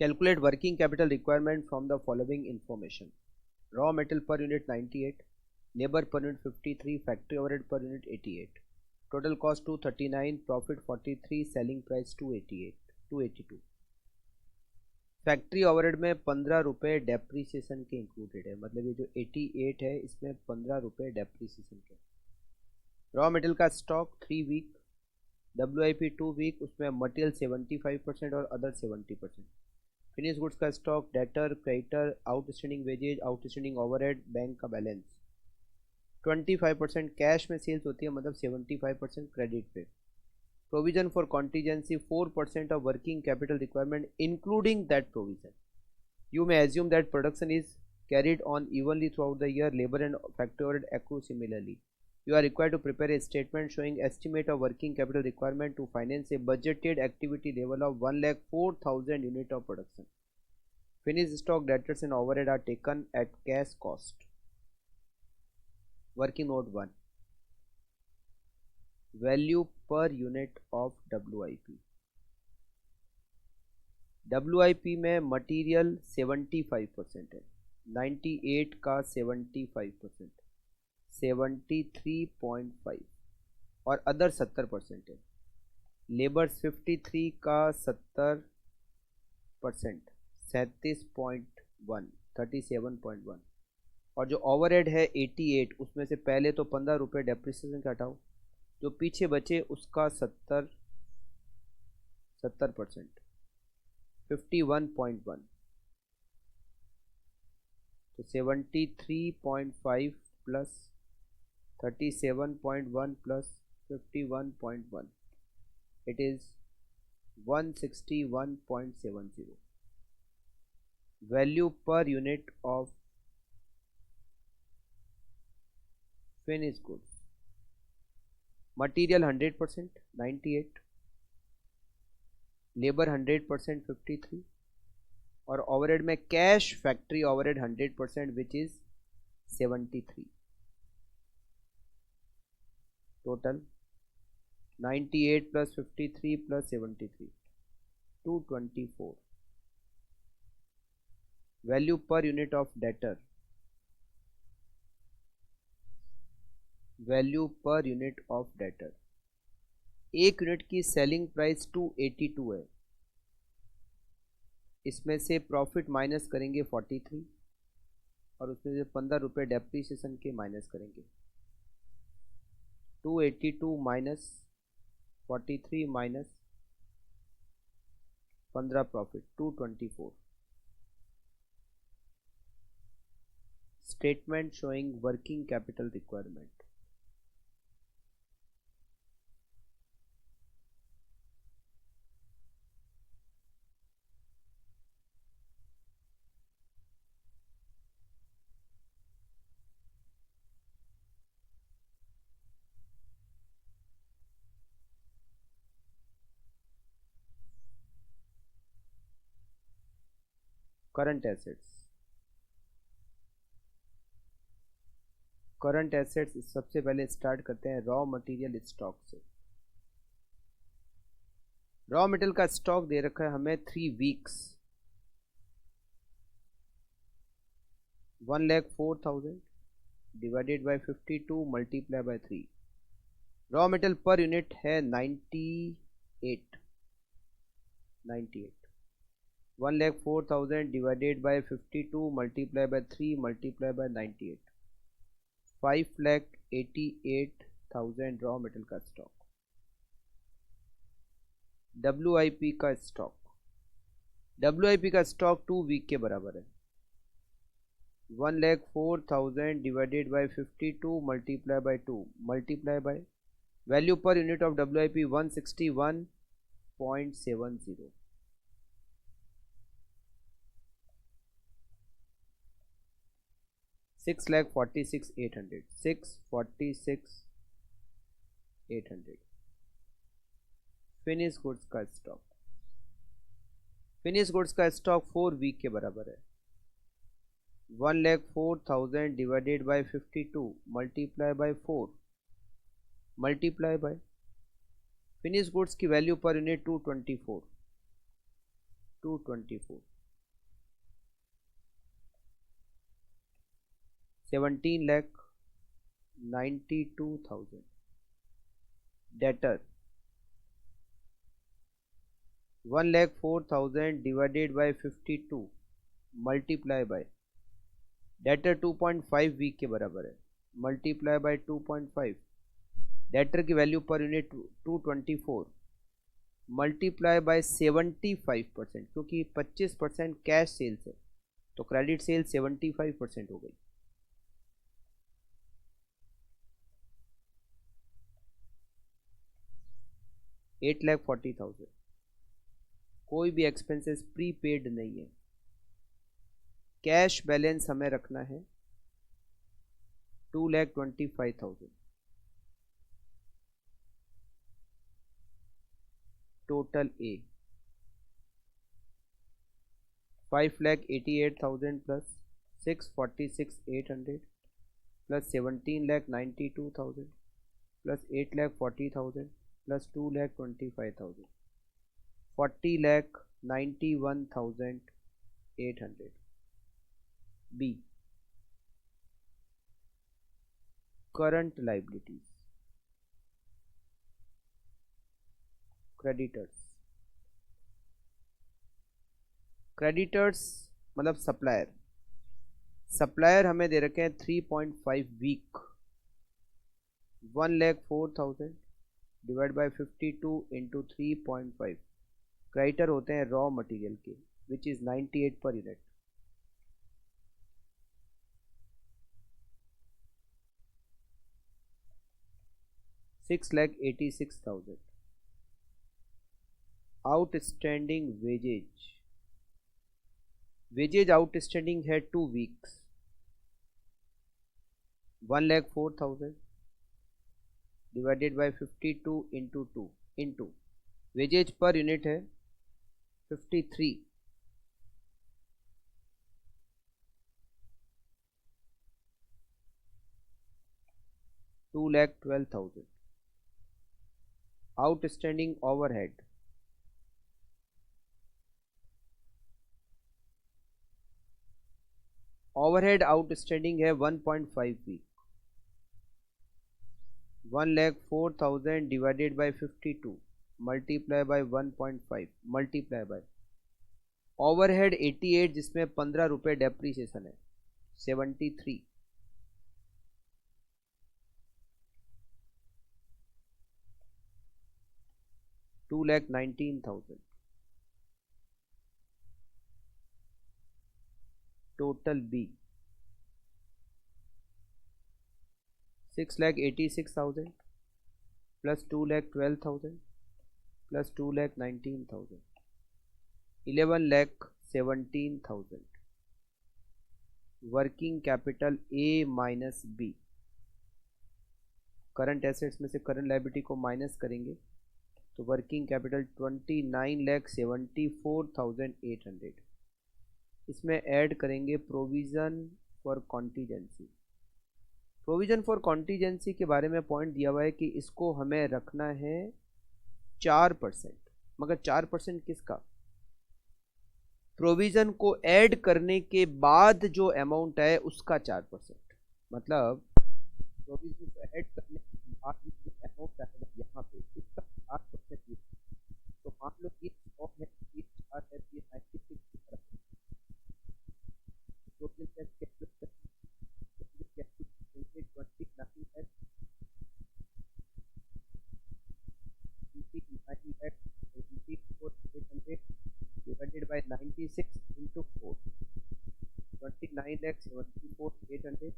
Calculate working capital requirement from the following information. Raw metal per unit 98, labor per unit 53, factory overhead per unit 88. Total cost 239, profit 43, selling price 282. Factory overhead में 15 रुपये depreciation के included है, मतलब ये जो 88 है इसमें 15 रुपये डेप्रीसिएशन के। रॉ मटेरियल का स्टॉक 3 वीक, WIP 2 वीक, उसमें मटेरियल 75% और अदर 70%। फिनिश गुड्स का stock, debtor, creditor, outstanding wages, outstanding overhead, bank का बैलेंस। 25% कैश में सेल्स होती है, मतलब 75% क्रेडिट पे। Provision for contingency 4% of working capital requirement including that provision. You may assume that production is carried on evenly throughout the year. Labor and factory overhead accrue similarly. You are required to prepare a statement showing estimate of working capital requirement to finance a budgeted activity level of 1,04,000 unit of production. Finished stock, debtors and overhead are taken at cash cost. Working note 1. Value per unit of WIP. WIP में material 75% है, 98 का 75%, 73.5 और other 70% है। Labour 53 का 70%, 37.1, 37.1 और जो overhead है 88, उसमें से पहले तो 15 रुपये डेप्रिसिएशन का हटाओ, जो पीछे बचे उसका 70%, 51.1, तो 73.5 plus 37.1 plus 51.1, it is 161.70। Value per unit of finish goods. Material 100% 98, labour 100% 53 और ओवरहेड में cash factory overhead 100% which is 73। Total 98 plus 53 plus 73, 224। Value per unit of debtor. Value per unit of debtor, एक unit की selling price 282 है, इसमें से profit minus करेंगे 43 और उसमें से 15 रुपये डेप्रीसिएशन के माइनस करेंगे। 282 minus 43 minus 15 profit 224। Statement showing working capital requirement. Current assets. Current assets सबसे पहले स्टार्ट करते हैं रॉ मटेरियल स्टॉक से। रॉ मटेरियल का स्टॉक दे रखा है हमें 3 weeks, 1,04,000 divided by 52 multiply bye 3। Raw material पर यूनिट है 98, 1,04,000 divided by 52 multiply bye 3 multiply by 98, 5,88,000 raw material का स्टॉक। WIP का स्टॉक, WIP का स्टॉक 2 वीक के बराबर है, 1,04,000 divided by 52 multiply by 2 multiply by value per unit of WIP 161.70। 6,46,800, 646,800। Finish goods का stock, finish goods का stock 4 week के बराबर है, 1,04,000 divided by 52 multiply by 4 multiply by finish goods की value per unit 224, 224, 17,92,000. Debtor 1,04,000 divided by 52 multiply by debtor 2.5 week के बराबर है, multiply bye 2.5. Debtor की value per unit 224 multiply by 75%, क्योंकि 25% कैश सेल्स है तो क्रेडिट सेल 75% हो गई. 8,40,000. कोई भी एक्सपेंसेस प्रीपेड नहीं है. कैश बैलेंस हमें रखना है 2,25,000. Total A 5,88,000 plus 646,800 plus 17,92,000 plus 8,40,000 plus 2,25,000, 40,91,800. B current liabilities. Creditors मतलब सप्लायर हमें दे रखे हैं 3.5 week. 1,04,000 divide by 52 into 3.5. Creditor होते हैं रॉ मटेरियल के, which is 98 per unit. $6,86,000. Outstanding wages outstanding है 2 weeks. 1,04,000 divided by 52 into 2 into wages पर यूनिट है 53. $2,12,000. आउटस्टैंडिंग ओवरहेड आउटस्टैंडिंग है 1.5 week. 1,04,000 divided by 52 multiply by 1.5 multiply by overhead 88 जिसमें 15 रुपये depreciation है 73. $2,19,000. Total B 6,86,000 plus 2,12,000 plus 2,19,000 11,17,000. Working capital A minus B. Current assets में से current liability को minus करेंगे तो वर्किंग कैपिटल 29,74,800. इसमें ऐड करेंगे provision for contingency. Provision for contingency के बारे में पॉइंट दिया हुआ है कि इसको हमें रखना है 4%. मगर 4% किसका? प्रोविज़न को ऐड करने के बाद जो अमाउंट है उसका 4%. मतलब प्रोविज़न को ऐड करने के बाद जो अमाउंट आएगा यहाँ पे इसका 4%. तो मान लो ये 100 है, ये 4 है, ये 96 divided by 96 into 4 29,74,800